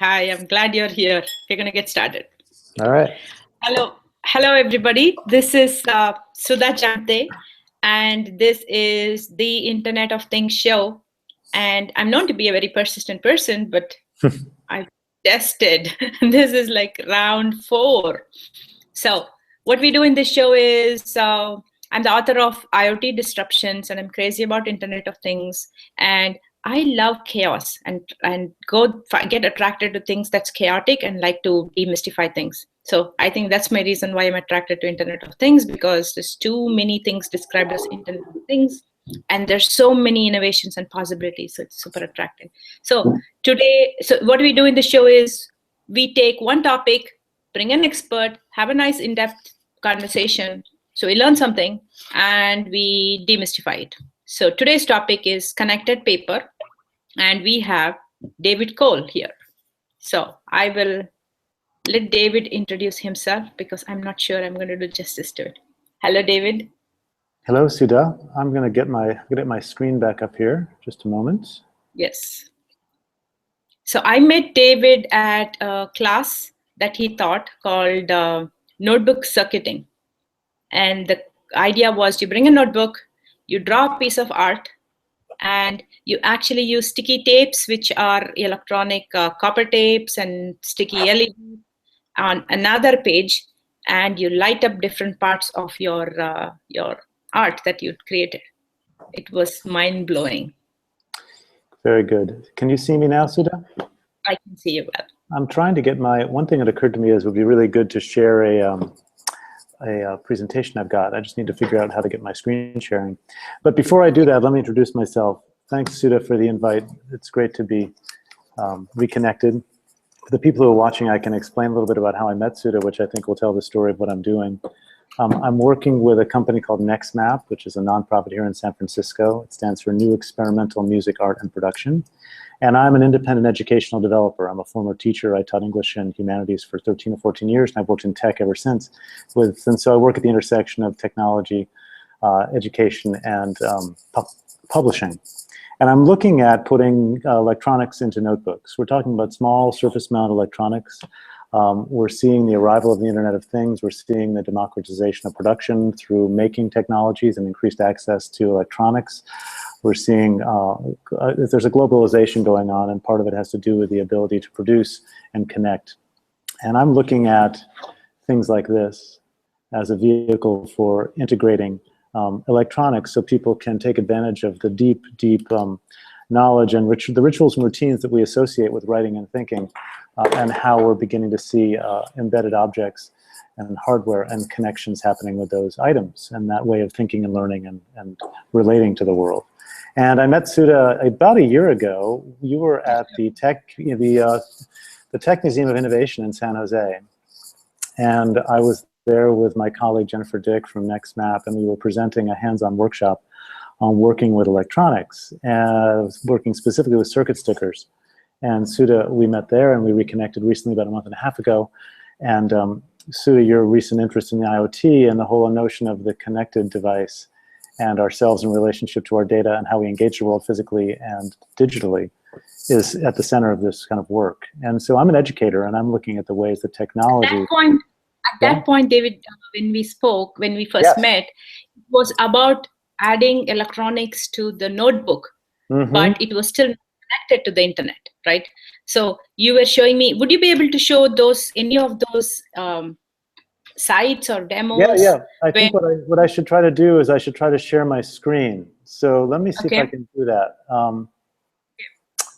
Hi, I'm glad you're here. We're going to get started. All right. Hello, everybody. This is Sudha Jamthe, and this is the Internet of Things show. And I'm known to be a very persistent person, but I've tested. This is like round 4. So what we do in this show is I'm the author of IoT Disruptions, and I'm crazy about Internet of Things. And I love chaos and get attracted to things that's chaotic and like to demystify things. So I think that's my reason why I'm attracted to Internet of Things, because there's too many things described as Internet of Things, and there's so many innovations and possibilities. So it's super attractive. So today, what we do in the show is we take one topic, bring an expert, have a nice in-depth conversation. So we learn something and we demystify it. So today's topic is connected paper, and we have David Cole here. So I will let David introduce himself because I'm not sure I'm going to do justice to it. Hello, David. Hello, Sudha. I'm going to get my screen back up here. Just a moment. Yes. So I met David at a class that he taught called notebook circuiting. And the idea was you bring a notebook, you draw a piece of art, and you actually use sticky tapes, which are electronic copper tapes and sticky LED on another page, and you light up different parts of your art that you'd created. It was mind-blowing. Very good. Can you see me now, Sudha? I can see you well. I'm trying to get one thing that occurred to me is it would be really good to share a presentation I've got. I just need to figure out how to get my screen sharing. But before I do that, let me introduce myself. Thanks, Sudha, for the invite. It's great to be reconnected. For the people who are watching, I can explain a little bit about how I met Sudha, which I think will tell the story of what I'm doing. I'm working with a company called NextMap, which is a nonprofit here in San Francisco. It stands for New Experimental Music, Art, and Production. And I'm an independent educational developer. I'm a former teacher. I taught English and humanities for 13 or 14 years, and I've worked in tech ever since. And so I work at the intersection of technology, education, and publishing. And I'm looking at putting electronics into notebooks. We're talking about small surface-mount electronics. We're seeing the arrival of the Internet of Things. We're seeing the democratization of production through making technologies and increased access to electronics. We're seeing there's a globalization going on, and part of it has to do with the ability to produce and connect. And I'm looking at things like this as a vehicle for integrating electronics so people can take advantage of the deep knowledge and the rituals and routines that we associate with writing and thinking, and how we're beginning to see embedded objects and hardware and connections happening with those items, and that way of thinking and learning and relating to the world. And I met Sudha about a year ago. You were at the Tech Museum of Innovation in San Jose, and I was there with my colleague Jennifer Dick from NextMap, and we were presenting a hands-on workshop on working with electronics, and working specifically with circuit stickers. And Sudha, we met there, and we reconnected recently about a month and a half ago. And Sudha, your recent interest in the IoT and the whole notion of the connected device and ourselves in relationship to our data and how we engage the world physically and digitally is at the center of this kind of work. And so I'm an educator, and I'm looking at the ways that technology... At that point, David, when we first met, it was about adding electronics to the notebook, but it was still connected to the internet, right? So you were showing me, would you be able to show any of those sites or demos? Yeah. I think what I should try to do is I should try to share my screen. So let me see if I can do that.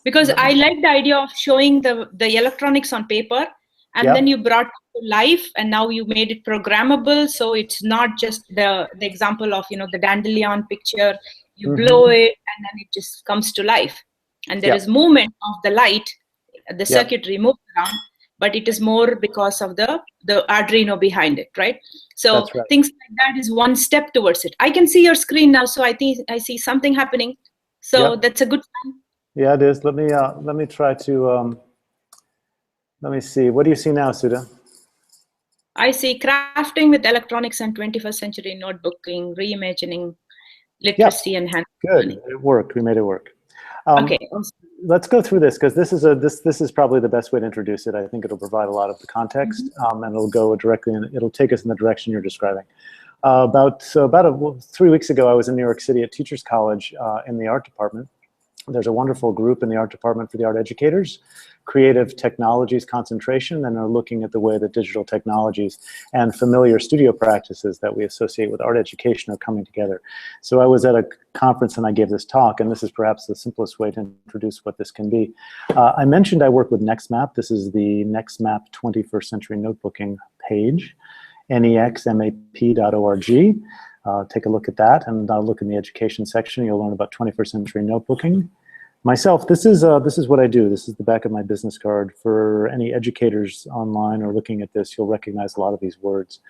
Because I like the idea of showing the electronics on paper, and then you brought it to life, and now you made it programmable. So it's not just the example of the dandelion picture. You blow it, and then it just comes to life. And there is movement of the light, the circuitry moves around, but it is more because of the Arduino behind it, right? So things like that is one step towards it. I can see your screen now, so I think I see something happening. So that's a good sign. Yeah, it is. Let me try to. Let me see. What do you see now, Sudha? I see crafting with electronics and 21st century notebooking, reimagining literacy and hand learning. Good. It worked. We made it work. Okay. let's go through this, because this is probably the best way to introduce it. I think it'll provide a lot of the context, and it'll go directly, and it'll take us in the direction you're describing. About 3 weeks ago, I was in New York City at Teachers College in the art department. There's a wonderful group in the art department for the art educators, creative technologies concentration, and are looking at the way that digital technologies and familiar studio practices that we associate with art education are coming together. So I was at a conference and I gave this talk, and this is perhaps the simplest way to introduce what this can be. I mentioned I work with NextMap. This is the NextMap 21st Century Notebooking page, nexmap.org. Take a look at that, and look in the education section. You'll learn about 21st century notebooking. Myself, this is what I do. This is the back of my business card. For any educators online or looking at this, you'll recognize a lot of these words.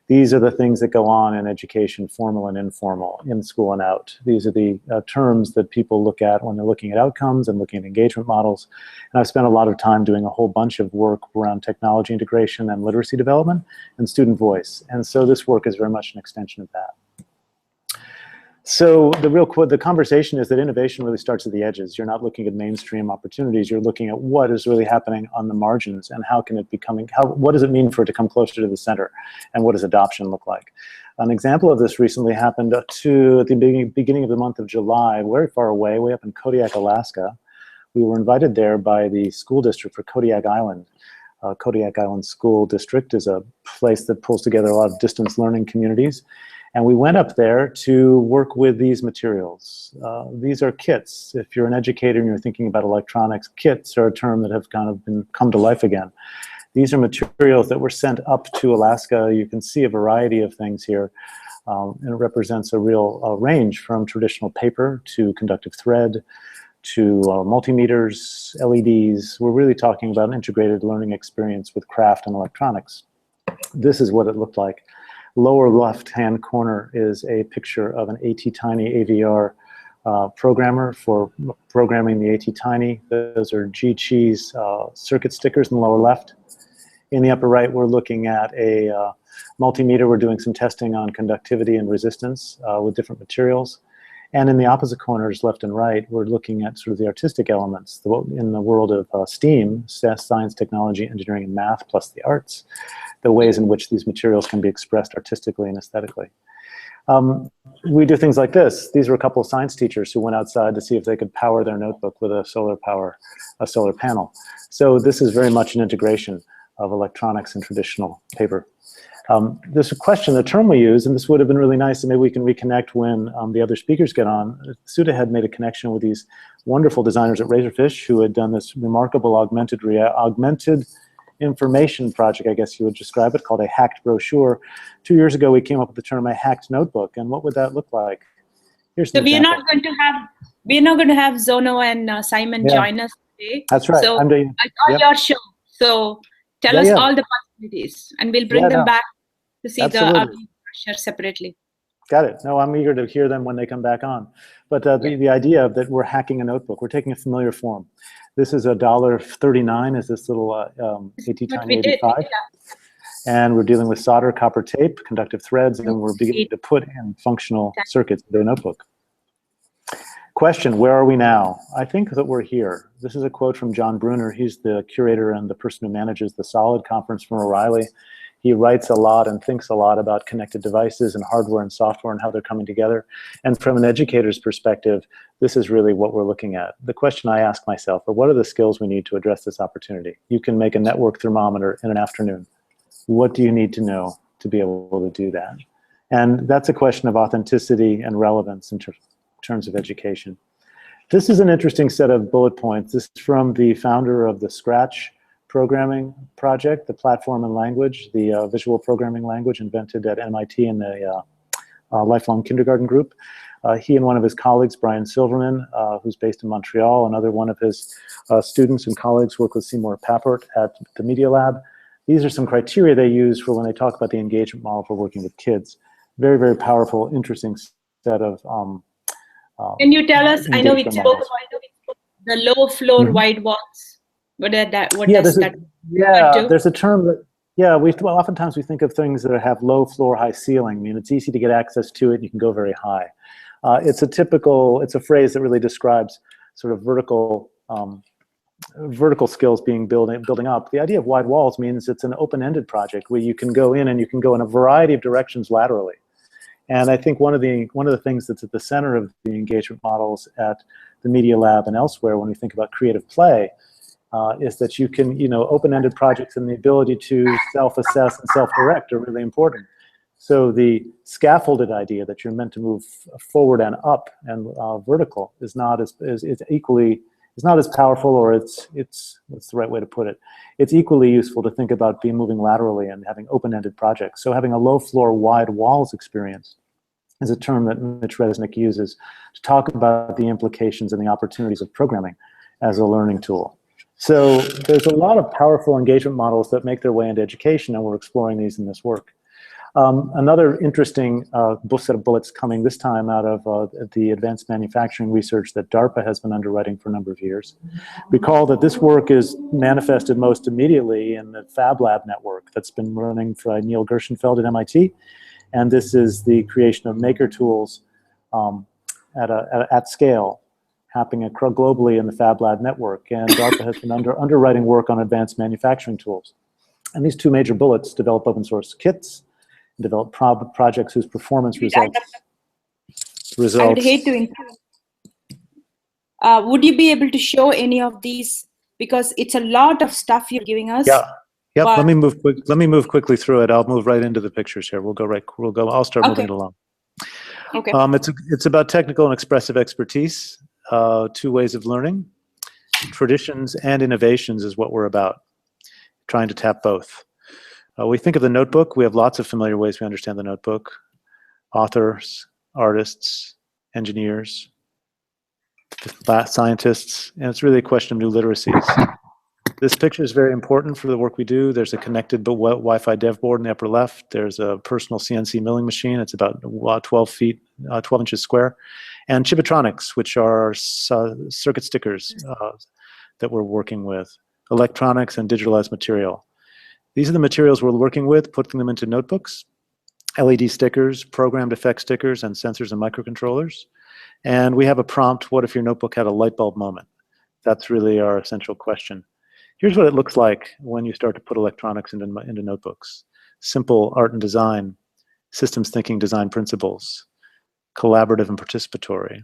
These are the things that go on in education, formal and informal, in school and out. These are the terms that people look at when they're looking at outcomes and looking at engagement models. And I've spent a lot of time doing a whole bunch of work around technology integration and literacy development and student voice. And so this work is very much an extension of that. So the conversation is that innovation really starts at the edges. You're not looking at mainstream opportunities. You're looking at what is really happening on the margins, and how can it what does it mean for it to come closer to the center, and what does adoption look like? An example of this recently happened at the beginning of the month of July, very far away, way up in Kodiak, Alaska. We were invited there by the school district for Kodiak Island. Kodiak Island School District is a place that pulls together a lot of distance learning communities. And we went up there to work with these materials. These are kits. If you're an educator and you're thinking about electronics, kits are a term that have kind of come to life again. These are materials that were sent up to Alaska. You can see a variety of things here. And it represents a real range from traditional paper to conductive thread to multimeters, LEDs. We're really talking about an integrated learning experience with craft and electronics. This is what it looked like. Lower left-hand corner is a picture of an AT-Tiny AVR programmer for programming the AT-Tiny. Those are G-Cheese circuit stickers in the lower left. In the upper right, we're looking at a multimeter. We're doing some testing on conductivity and resistance with different materials. And in the opposite corners, left and right, we're looking at sort of the artistic elements in the world of STEAM, science, technology, engineering, and math, plus the arts, the ways in which these materials can be expressed artistically and aesthetically. We do things like this. These were a couple of science teachers who went outside to see if they could power their notebook with a solar panel. So this is very much an integration of electronics and traditional paper. There's a question, the term we use, and this would have been really nice, and maybe we can reconnect when the other speakers get on. Sudha had made a connection with these wonderful designers at Razorfish who had done this remarkable augmented information project, I guess you would describe it, called a hacked brochure. 2 years ago, we came up with the term a hacked notebook, and what would that look like? Here's so we're not going to have Zono and Simon join us today. That's right. So I'm doing, I saw your show. So tell us all the possibilities, and we'll bring them back to see the brochure separately. Got it. No, I'm eager to hear them when they come back on. But the idea that we're hacking a notebook, we're taking a familiar form. This is $1.39, is this little AT-Tiny 85. And we're dealing with solder, copper tape, conductive threads, and we're beginning to put in functional circuits into a notebook. Question, where are we now? I think that we're here. This is a quote from John Bruner. He's the curator and the person who manages the Solid conference from O'Reilly. He writes a lot and thinks a lot about connected devices and hardware and software and how they're coming together. And from an educator's perspective, this is really what we're looking at. The question I ask myself are, what are the skills we need to address this opportunity? You can make a network thermometer in an afternoon. What do you need to know to be able to do that? And that's a question of authenticity and relevance in terms of education. This is an interesting set of bullet points. This is from the founder of the Scratch programming project, the platform and language, the visual programming language invented at MIT in the lifelong kindergarten group. He and one of his colleagues, Brian Silverman, who's based in Montreal, another one of his students and colleagues work with Seymour Papert at the Media Lab. These are some criteria they use for when they talk about the engagement model for working with kids. Very, very powerful, interesting set of can you tell us, I know we spoke about the low floor wide walls. What does that there's a term that, oftentimes we think of things that have low floor, high ceiling. I mean, it's easy to get access to it, and you can go very high. It's a phrase that really describes sort of vertical vertical skills being building up. The idea of wide walls means it's an open-ended project where you can go in and you can go in a variety of directions laterally. And I think one of the things that's at the center of the engagement models at the Media Lab and elsewhere when we think about creative play is that you can, open-ended projects and the ability to self-assess and self-direct are really important. So the scaffolded idea that you're meant to move forward and up and vertical is not as powerful, or it's what's the right way to put it? It's equally useful to think about moving laterally and having open-ended projects. So having a low floor, wide walls experience is a term that Mitch Resnick uses to talk about the implications and the opportunities of programming as a learning tool. So there's a lot of powerful engagement models that make their way into education, and we're exploring these in this work. Another interesting set of bullets coming this time out of the advanced manufacturing research that DARPA has been underwriting for a number of years. Recall that this work is manifested most immediately in the Fab Lab network that's been running by Neil Gershenfeld at MIT. And this is the creation of maker tools at scale, happening globally in the Fab Lab network. And DARPA has been underwriting work on advanced manufacturing tools. And these two major bullets develop open source kits, develop projects whose performance results. I would hate to interrupt. Would you be able to show any of these? Because it's a lot of stuff you're giving us. Yeah. Yep. Let me move quickly through it. I'll move right into the pictures here. I'll start moving it along. Okay. It's about technical and expressive expertise, two ways of learning. Traditions and innovations is what we're about, trying to tap both. We think of the notebook. We have lots of familiar ways we understand the notebook. Authors, artists, engineers, scientists, and it's really a question of new literacies. This picture is very important for the work we do. There's a connected Wi-Fi dev board in the upper left. There's a personal CNC milling machine. It's about 12 inches square. And Chibitronics, which are circuit stickers that we're working with. Electronics and digitalized material. These are the materials we're working with, putting them into notebooks, LED stickers, programmed effect stickers, and sensors and microcontrollers. And we have a prompt, what if your notebook had a light bulb moment? That's really our essential question. Here's what it looks like when you start to put electronics into notebooks. Simple art and design, systems thinking design principles, collaborative and participatory.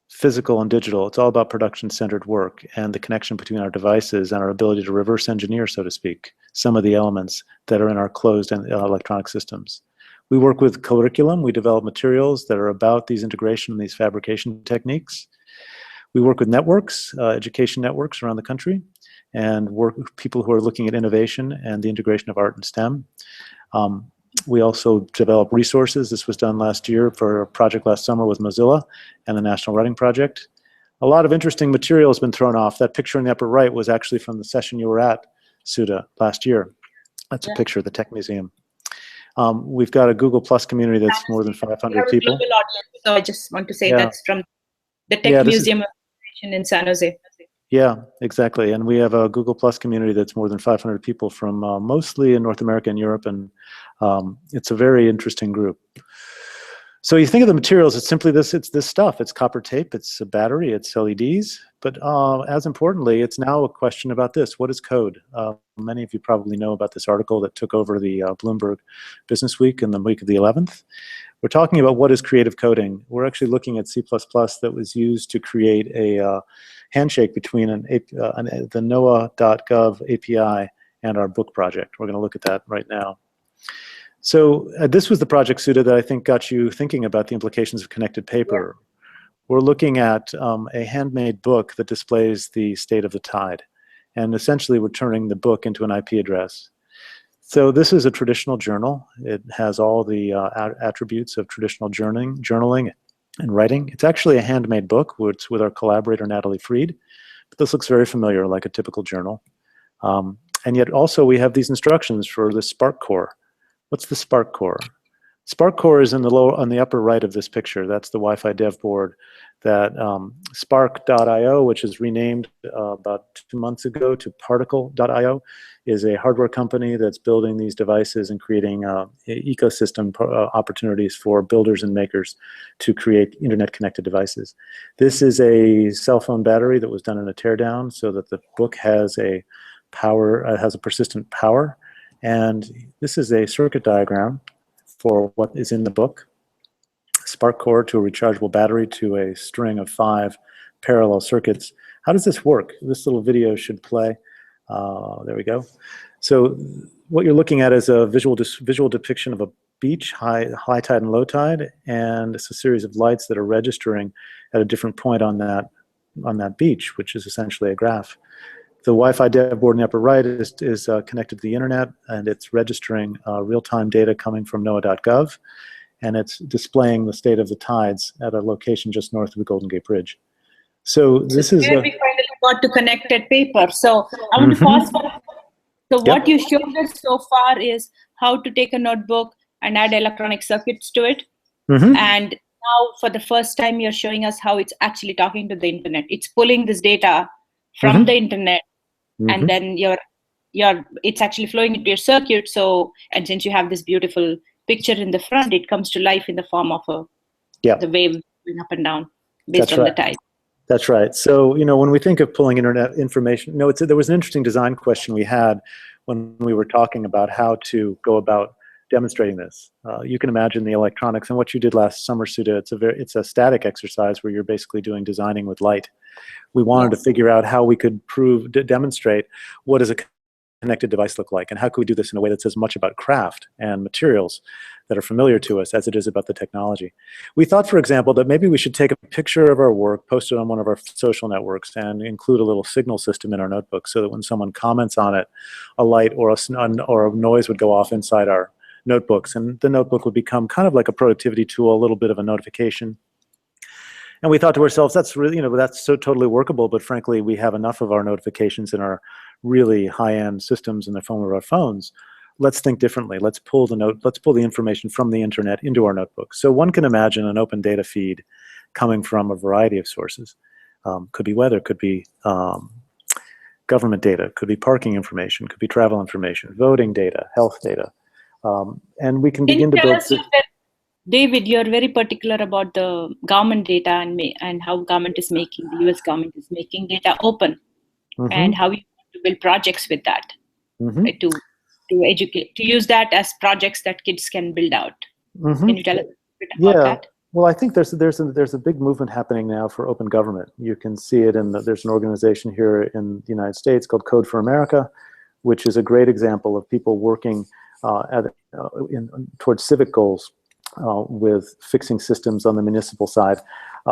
Physical and digital, it's all about production-centered work and the connection between our devices and our ability to reverse engineer, so to speak, some of the elements that are in our closed and electronic systems. We work with curriculum. We develop materials that are about these integration and these fabrication techniques. We work with networks, education networks around the country, and work with people who are looking at innovation and the integration of art and STEM. We also develop resources. This was done last year for a project last summer with Mozilla and the National Writing Project. A lot of interesting material has been thrown off. That picture in the upper right was actually from the session you were at, Sudha, last year. That's a picture of the Tech Museum. We've got a Google Plus community that's more than 500 people. So I just want to say that's from the Tech Museum in San Jose. Yeah, exactly. And we have a Google Plus community that's more than 500 people from mostly in North America and Europe, and it's a very interesting group. So you think of the materials, it's simply this, it's this stuff. It's copper tape, it's a battery, it's LEDs, but as importantly, it's now a question about this. What is code? Many of you probably know about this article that took over the Bloomberg Business Week in the week of the 11th. We're talking about what is creative coding. We're actually looking at C++ that was used to create a handshake between the NOAA.gov API and our book project. We're going to look at that right now. So this was the project, Sudha, that I think got you thinking about the implications of connected paper. We're looking at a handmade book that displays the state of the tide. And essentially, we're turning the book into an IP address. So this is a traditional journal. It has all the attributes of traditional journaling and writing. It's actually a handmade book. It's with our collaborator, Natalie Freed. But this looks very familiar, like a typical journal. And yet also we have these instructions for the Spark Core. What's the Spark Core? Spark Core is on the upper right of this picture. That's the Wi-Fi dev board that Spark.io, which is renamed about 2 months ago to Particle.io, is a hardware company that's building these devices and creating ecosystem opportunities for builders and makers to create internet-connected devices. This is a cell phone battery that was done in a teardown so that the book has a persistent power. And this is a circuit diagram for what is in the book. Spark cord to a rechargeable battery to a string of 5 parallel circuits. How does this work? This little video should play. There we go. So what you're looking at is a visual depiction of a beach, high tide and low tide, and it's a series of lights that are registering at a different point on that beach, which is essentially a graph. The Wi-Fi dev board in the upper right is connected to the internet, and it's registering real-time data coming from NOAA.gov, and it's displaying the state of the tides at a location just north of the Golden Gate Bridge. So this is where we finally got to connected paper. So I want to pause for. So what you showed us so far is how to take a notebook and add electronic circuits to it. And now for the first time, you're showing us how it's actually talking to the internet. It's pulling this data from the internet, and then it's actually flowing into your circuit. So, and since you have this beautiful picture in the front, it comes to life in the form of the wave going up and down based on the tide. That's right. So, when we think of pulling internet information, there was an interesting design question we had when we were talking about how to go about demonstrating this. You can imagine the electronics and what you did last summer, Sudha. It's a static exercise where you're basically doing designing with light. We wanted to figure out how we could demonstrate what does a connected device look like, and how could we do this in a way that's as much about craft and materials that are familiar to us as it is about the technology. We thought, for example, that maybe we should take a picture of our work, post it on one of our social networks, and include a little signal system in our notebook so that when someone comments on it, a light or a noise would go off inside our notebooks, and the notebook would become kind of like a productivity tool, a little bit of a notification. And we thought to ourselves, that's really, that's so totally workable, but frankly, we have enough of our notifications in our really high-end systems in the form of our phones. Let's think differently. Let's pull the information from the internet into our notebook. So one can imagine an open data feed coming from a variety of sources. Could be weather, could be government data, could be parking information, could be travel information, voting data, health data. And we can begin to build... David, you're very particular about the government data and how government is making, the US government is making data open, and how you want to build projects with that, right, to educate, to use that as projects that kids can build out. Can you tell us a bit about that? Well, I think there's a big movement happening now for open government. You can see it there's an organization here in the United States called Code for America, which is a great example of people working towards civic goals. With fixing systems on the municipal side.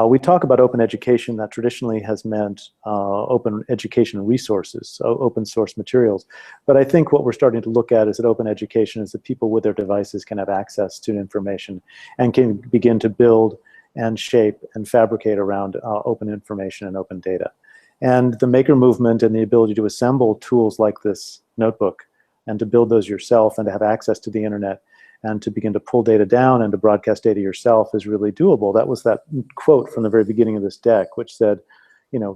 We talk about open education. That traditionally has meant open education resources, so open source materials. But I think what we're starting to look at is that open education is that people with their devices can have access to information and can begin to build and shape and fabricate around open information and open data. And the maker movement and the ability to assemble tools like this notebook and to build those yourself and to have access to the internet and to begin to pull data down and to broadcast data yourself is really doable. That was that quote from the very beginning of this deck, which said,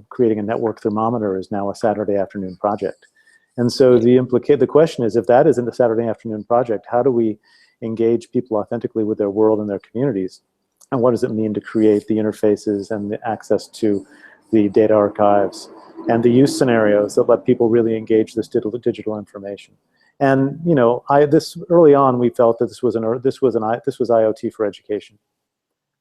creating a network thermometer is now a Saturday afternoon project. And so the question is, if that isn't a Saturday afternoon project, how do we engage people authentically with their world and their communities? And what does it mean to create the interfaces and the access to the data archives and the use scenarios that let people really engage this digital information? And early on we felt that this was IoT for education,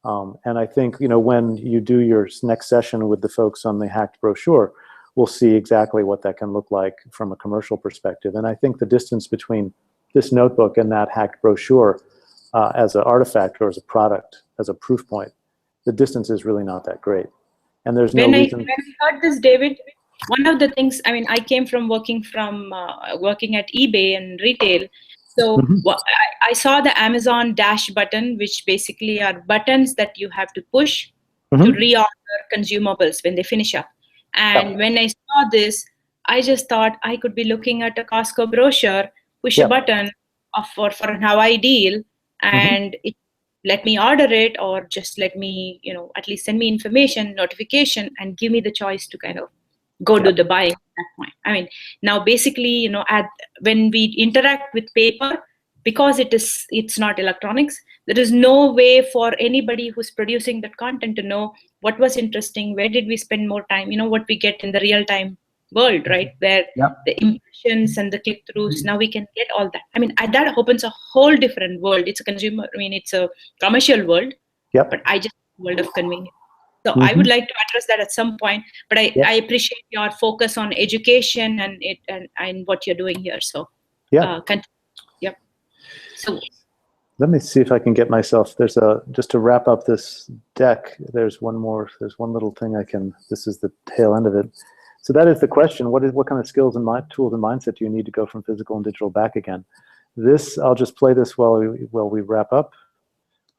and I think when you do your next session with the folks on the hacked brochure, we'll see exactly what that can look like from a commercial perspective. And I think the distance between this notebook and that hacked brochure as an artifact or as a product, as a proof point, the distance is really not that great. And there's no reason. When I heard this, David, one of the things, I came from working at eBay and retail. So I saw the Amazon Dash button, which basically are buttons that you have to push to reorder consumables when they finish up. And when I saw this, I just thought I could be looking at a Costco brochure, push a button for an Hawaii deal, and let me order it, or just let me, at least send me information, notification, and give me the choice to kind of go do the buying at that point. I mean, now basically, when we interact with paper, because it's not electronics, there is no way for anybody who's producing that content to know what was interesting, where did we spend more time, what we get in the real time world, right? Where the impressions and the click throughs, now we can get all that. I mean, that opens a whole different world. It's a consumer, it's a commercial world, but I just world of convenience. So I would like to address that at some point, but I appreciate your focus on education and what you're doing here. So So let me see if I can get myself, just to wrap up this deck, there's one little thing this is the tail end of it. So that is the question, what kind of skills and tools and mindset do you need to go from physical and digital back again? I'll just play this while we wrap up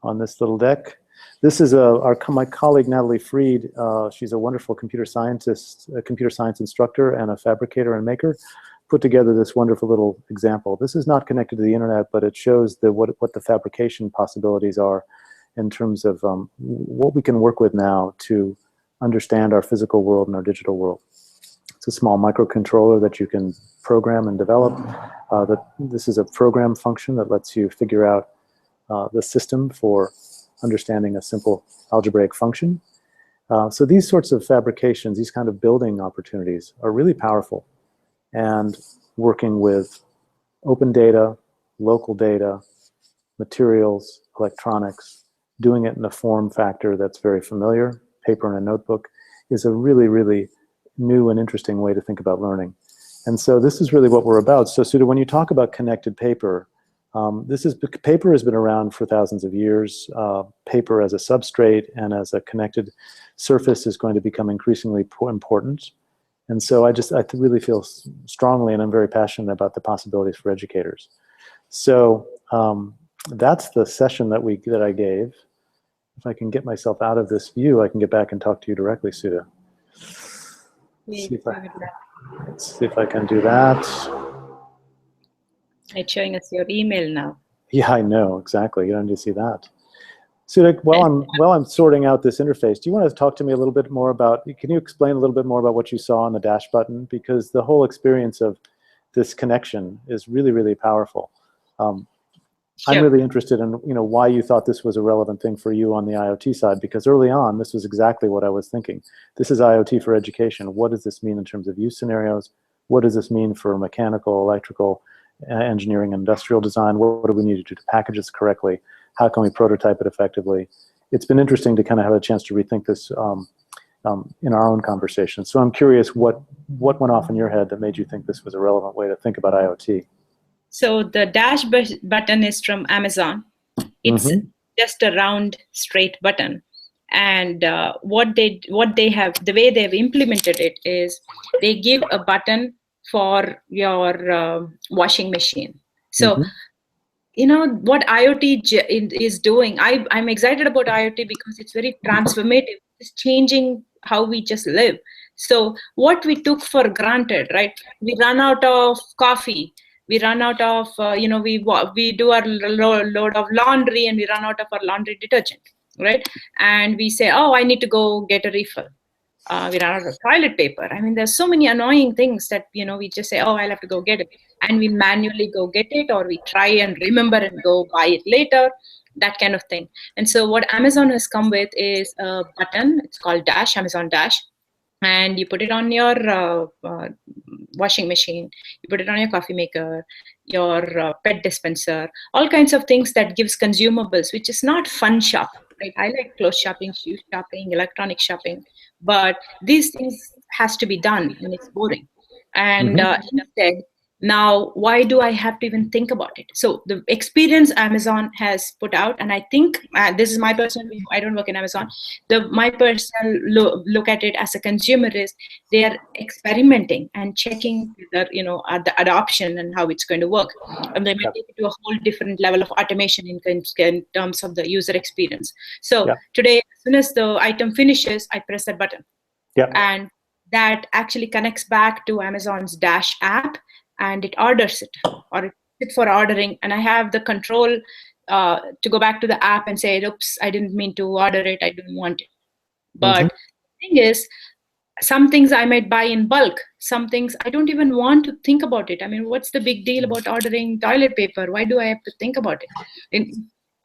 on this little deck. This is my colleague, Natalie Freed. She's a wonderful computer science instructor and a fabricator and maker, put together this wonderful little example. This is not connected to the internet, but it shows what the fabrication possibilities are in terms of what we can work with now to understand our physical world and our digital world. It's a small microcontroller that you can program and develop. This is a program function that lets you figure out the system for understanding a simple algebraic function. So these sorts of fabrications, these kind of building opportunities are really powerful. And working with open data, local data, materials, electronics, doing it in a form factor that's very familiar, paper and a notebook, is a really, really new and interesting way to think about learning. And so this is really what we're about. So Sudha, when you talk about connected paper, paper has been around for thousands of years. Paper as a substrate and as a connected surface is going to become increasingly important. And so I really feel strongly, and I'm very passionate about the possibilities for educators. So that's the session that I gave. If I can get myself out of this view, I can get back and talk to you directly, Sudha. Let's see if I can do that. It's showing us your email now. Yeah, I know, exactly. You don't need to see that. Sudha, while I'm sorting out this interface, do you want to talk to me a little bit more about, can you explain a little bit more about what you saw on the dash button? Because the whole experience of this connection is really, really powerful. Sure. I'm really interested in why you thought this was a relevant thing for you on the IoT side, because early on, this was exactly what I was thinking. This is IoT for education. What does this mean in terms of use scenarios? What does this mean for mechanical, electrical, engineering, industrial design? What do we need to do to package this correctly? How can we prototype it effectively? It's been interesting to kind of have a chance to rethink this in our own conversation. So I'm curious what went off in your head that made you think this was a relevant way to think about IoT? So the dash button is from Amazon. It's just a round, straight button. And what they have, the way they've implemented it is they give a button for your washing machine. So what IoT is doing, I'm excited about IoT because it's very transformative. It's changing how we just live. So what we took for granted, right? We run out of coffee. We run out of, we do our load of laundry and we run out of our laundry detergent, right? And we say, oh, I need to go get a refill. We run out of toilet paper. I mean, there's so many annoying things that, we just say, oh, I'll have to go get it. And we manually go get it, or we try and remember and go buy it later, that kind of thing. And so what Amazon has come with is a button. It's called Dash, Amazon Dash. And you put it on your washing machine, you put it on your coffee maker, your pet dispenser, all kinds of things that gives consumables, which is not fun shopping, right? I like clothes shopping, shoe shopping, electronic shopping, but these things has to be done and it's boring. And instead, now, why do I have to even think about it? So the experience Amazon has put out, and I think this is my personal view, I don't work in Amazon, my personal look at it as a consumer is they are experimenting and checking whether, the adoption and how it's going to work. And they might take it to a whole different level of automation in terms of the user experience. So today, as soon as the item finishes, I press that button. And that actually connects back to Amazon's Dash app, and it orders it, or it's fit for ordering, and I have the control to go back to the app and say, oops, I didn't mean to order it, I didn't want it. But Mhm. the thing is, some things I might buy in bulk, some things I don't even want to think about it. I mean, what's the big deal about ordering toilet paper? Why do I have to think about it?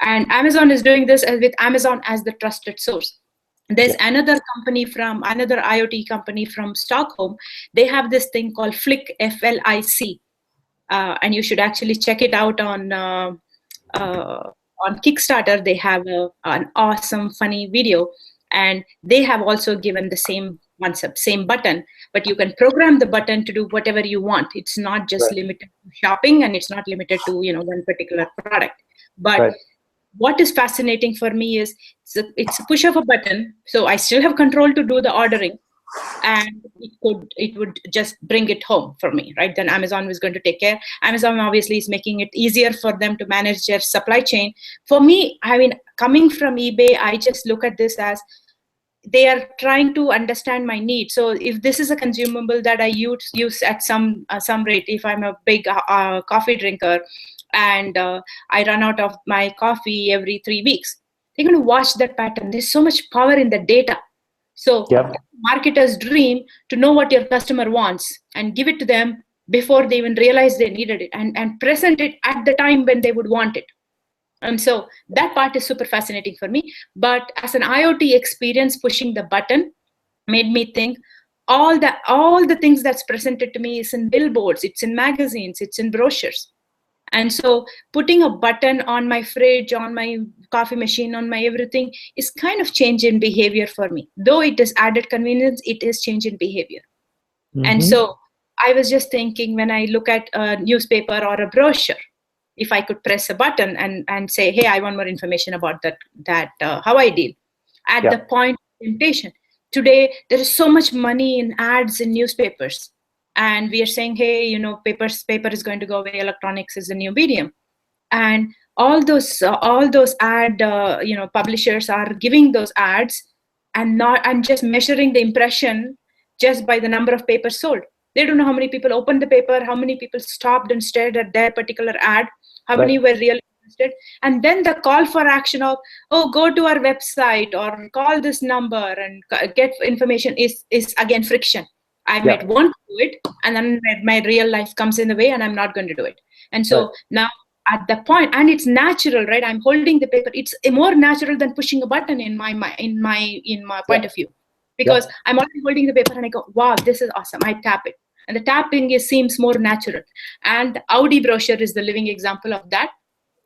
And Amazon is doing this with Amazon as the trusted source. There's Yeah. another company from another IoT company from Stockholm. They have this thing called Flick, Flic, and you should actually check it out on Kickstarter. They have an awesome, funny video, and they have also given the same concept, same button, but you can program the button to do whatever you want. It's not just Right. limited to shopping, and it's not limited to one particular product. But Right. what is fascinating for me is it's a push of a button, so I still have control to do the ordering, and it would just bring it home for me, right? Then Amazon was going to take care. Amazon obviously is making it easier for them to manage their supply chain. For me, I mean, coming from eBay, I just look at this as they are trying to understand my need. So if this is a consumable that I use at some rate, if I'm a big coffee drinker and I run out of my coffee every 3 weeks, they're going to watch that pattern. There's so much power in the data. So Yep. marketer's dream to know what your customer wants and give it to them before they even realize they needed it, and present it at the time when they would want it. And so that part is super fascinating for me. But as an IoT experience, pushing the button made me think all the things that's presented to me is in billboards, it's in magazines, it's in brochures. And so putting a button on my fridge, on my coffee machine, on my everything is kind of change in behavior for me. Though it is added convenience, it is change in behavior. And Mhm. so I was just thinking, when I look at a newspaper or a brochure, if I could press a button and say, hey, I want more information about that how I deal, at the Yeah. point of temptation. Today, there is so much money in ads in newspapers. And we are saying, hey, paper is going to go away, electronics is the new medium. And all those ad publishers are giving those ads and just measuring the impression just by the number of papers sold. They don't know how many people opened the paper, how many people stopped and stared at their particular ad, how Right. many were really interested. And then the call for action of, oh, go to our website or call this number and get information is again friction. I Yeah. might want to do it, and then my real life comes in the way and I'm not going to do it. And Right. so now at the point, and it's natural, right? I'm holding the paper. It's more natural than pushing a button in my point Yeah. of view, Yeah. because I'm already holding the paper and I go, wow, this is awesome. I tap it, and the tapping seems more natural. And the Audi brochure is the living example of that.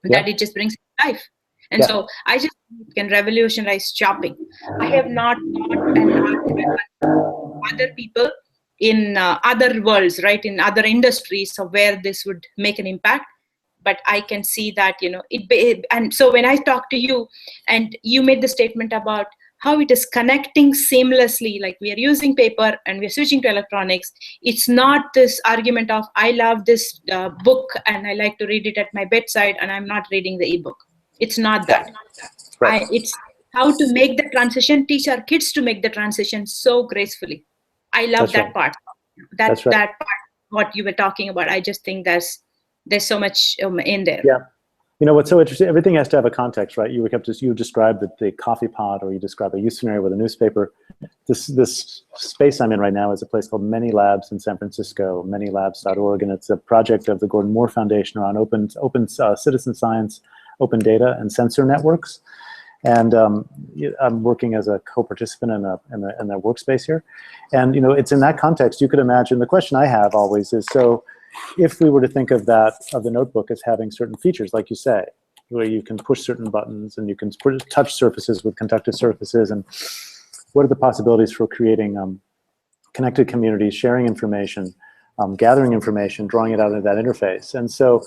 Yeah. That it just brings life. And Yeah. so I just can revolutionize shopping. I have not thought and other people in other worlds, right, in other industries, of where this would make an impact. But I can see that and so when I talk to you and you made the statement about how it is connecting seamlessly, like we are using paper and we're switching to electronics. It's not this argument of I love this book and I like to read it at my bedside and I'm not reading the ebook. It's not Yeah. that. Right. It's how to make the transition, teach our kids to make the transition so gracefully. I love That's right. that part. That That's right. that part, what you were talking about. I just think there's so much in there. Yeah. What's so interesting, everything has to have a context, right? You described the coffee pot, or you described a use scenario with a newspaper. This space I'm in right now is a place called Many Labs in San Francisco, manylabs.org, and it's a project of the Gordon Moore Foundation around open citizen science, open data, and sensor networks. And I'm working as a co-participant in a workspace here. And it's in that context you could imagine, the question I have always is, so if we were to think of the notebook as having certain features, like you say, where you can push certain buttons and you can touch surfaces with conductive surfaces, and what are the possibilities for creating connected communities, sharing information, gathering information, drawing it out into that interface. And so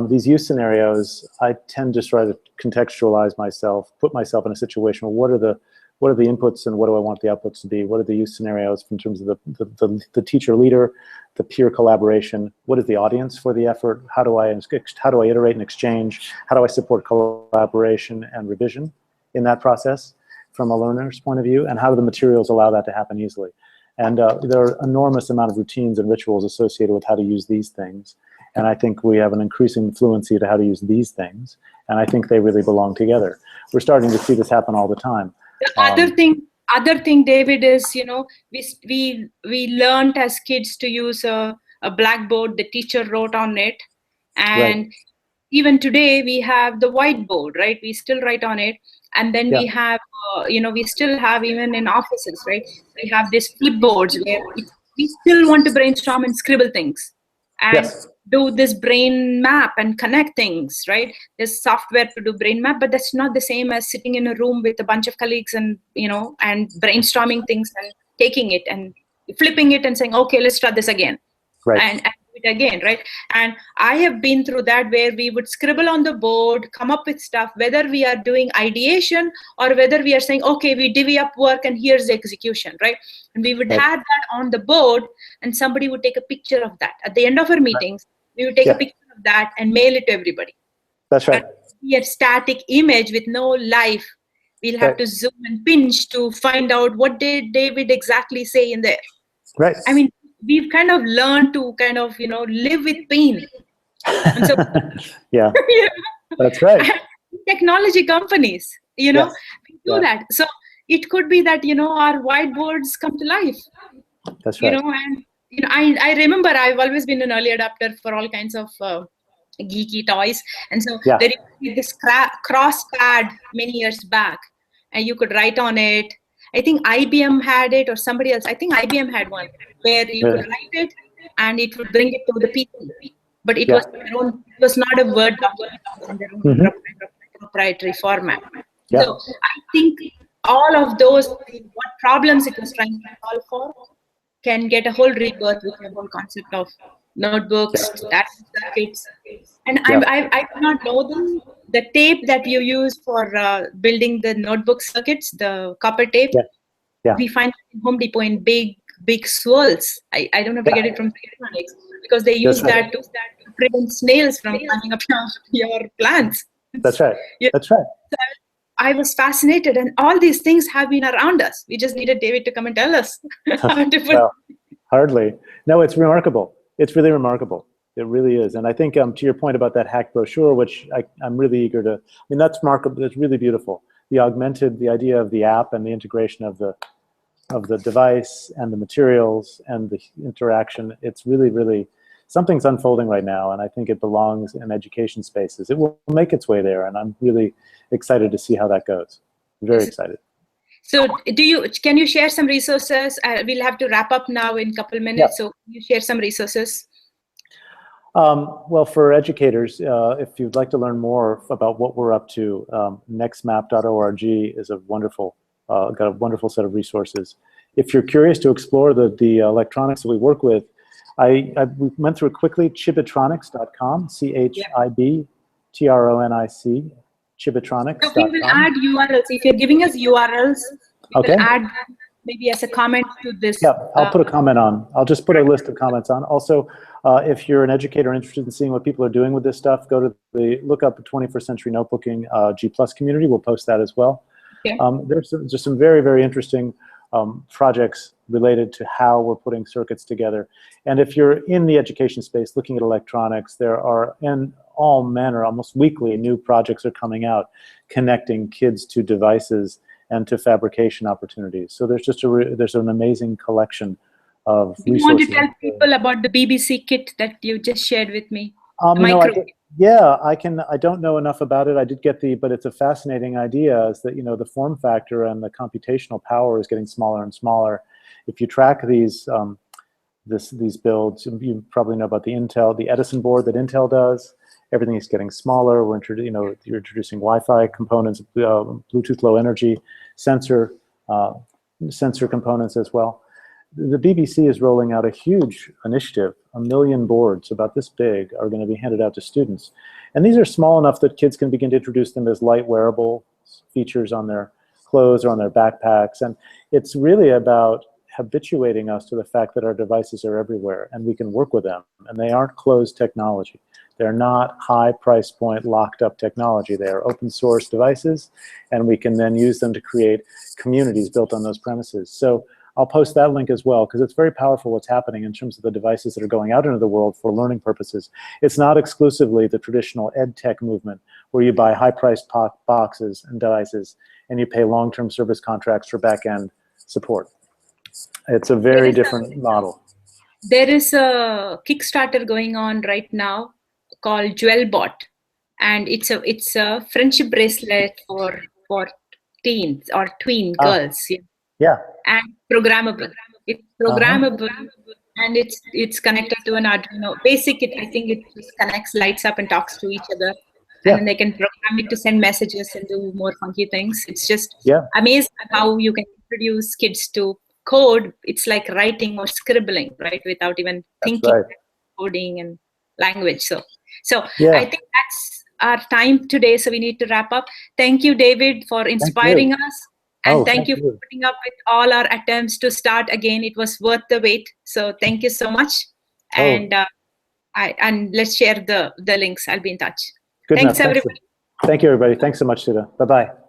these use scenarios, I tend to try to contextualize myself, put myself in a situation where what are the inputs and what do I want the outputs to be? What are the use scenarios in terms of the teacher leader, the peer collaboration? What is the audience for the effort? How do I iterate and exchange? How do I support collaboration and revision in that process from a learner's point of view? And how do the materials allow that to happen easily? And there are enormous amount of routines and rituals associated with how to use these things. And I think we have an increasing fluency to how to use these things. And I think they really belong together. We're starting to see this happen all the time. The other thing, David, is, we learned as kids to use a blackboard. The teacher wrote on it, and Right. even today we have the whiteboard, right? We still write on it, and then we have, we still have, even in offices, right? We have these flipboards where we still want to brainstorm and scribble things, and Yes. do this brain map and connect things, right? There's software to do brain map, but that's not the same as sitting in a room with a bunch of colleagues and, and brainstorming things and taking it and flipping it and saying, okay, let's try this again. Right. And do it again, right? And I have been through that, where we would scribble on the board, come up with stuff, whether we are doing ideation or whether we are saying, okay, we divvy up work and here's the execution, right? And we would have that on the board, and somebody would take a picture of that. At the end of our meetings, we would take a picture of that and mail it to everybody. That's right. Be a static image with no life. We'll have to zoom and pinch to find out what did David exactly say in there. Right. I mean, we've kind of learned to kind of, live with pain. And so, yeah, that's right. Technology companies, we do that. So it could be that, our whiteboards come to life. That's right. And, I remember I've always been an early adopter for all kinds of geeky toys. And so there used to be this cross pad many years back, and you could write on it. I think IBM had it, or somebody else. I think IBM had one where you could write it and it would bring it to the PC. But it was their own, it was not a Word document, it was in their own proprietary format. So I think all of those, what problems it was trying to solve for, can get a whole rebirth with the whole concept of notebooks, data circuits. And I do not know them. The tape that you use for building the notebook circuits, the copper tape, we find it in Home Depot in big swirls. I don't know if I get it from electronics, because they use that to prevent snails from climbing up your plants. That's right. That's right. So I was fascinated, and all these things have been around us. We just needed David to come and tell us. Well, hardly. No, it's remarkable. It's really remarkable. It really is. And I think to your point about that hack brochure, which I'm really eager to, I mean, that's remarkable. It's really beautiful. The idea of the app and the integration of the device and the materials and the interaction, it's really, really, something's unfolding right now, and I think it belongs in education spaces. It will make its way there, and I'm really excited to see how that goes. I'm very excited. So can you share some resources? We'll have to wrap up now in a couple of minutes, so can you share some resources? Well, for educators, if you'd like to learn more about what we're up to, nextmap.org is a wonderful, got a wonderful set of resources. If you're curious to explore the electronics that we work with, we went through it quickly, chibitronics.com, CHIBTRONIC, chibitronics.com. So we will add URLs. If you're giving us URLs, we will add maybe as a comment to this. Yeah, I'll put a comment on. I'll just put a list of comments on. Also, if you're an educator interested in seeing what people are doing with this stuff, go to look up the 21st Century Notebooking G+ community. We'll post that as well. Okay. There's just some very, very interesting projects related to how we're putting circuits together. And if you're in the education space looking at electronics, there are in all manner, almost weekly, new projects are coming out connecting kids to devices and to fabrication opportunities. So there's just there's an amazing collection of resources. You want to tell people about the BBC kit that you just shared with me? I don't know enough about it. I did get but it's a fascinating idea, is that, the form factor and the computational power is getting smaller and smaller. If you track these builds, you probably know about the Edison board that Intel does. Everything is getting smaller. You're introducing Wi-Fi components, Bluetooth Low Energy, sensor components as well. The BBC is rolling out a huge initiative. 1 million boards, about this big, are going to be handed out to students. And these are small enough that kids can begin to introduce them as light wearable features on their clothes or on their backpacks. And it's really about habituating us to the fact that our devices are everywhere and we can work with them. And they aren't closed technology. They're not high price point locked up technology. They are open source devices, and we can then use them to create communities built on those premises. So I'll post that link as well, because it's very powerful what's happening in terms of the devices that are going out into the world for learning purposes. It's not exclusively the traditional ed tech movement where you buy high-priced boxes and devices and you pay long-term service contracts for back-end support. It's a very different model. There is a Kickstarter going on right now called JewelBot, and it's a friendship bracelet for teens or tween girls. Yeah. And programmable. It's programmable, and it's connected to an Arduino. I think it just connects, lights up, and talks to each other. And then they can program it to send messages and do more funky things. It's just amazing how you can introduce kids to code. It's like writing or scribbling, right? Without even thinking coding and language. So I think that's our time today. So we need to wrap up. Thank you, David, for inspiring us. And thank you for putting up with all our attempts to start again. It was worth the wait. So thank you so much. And let's share the links. I'll be in touch. Good Thanks, enough. everybody. Thank you, everybody. Thanks so much, Sudha. Bye-bye.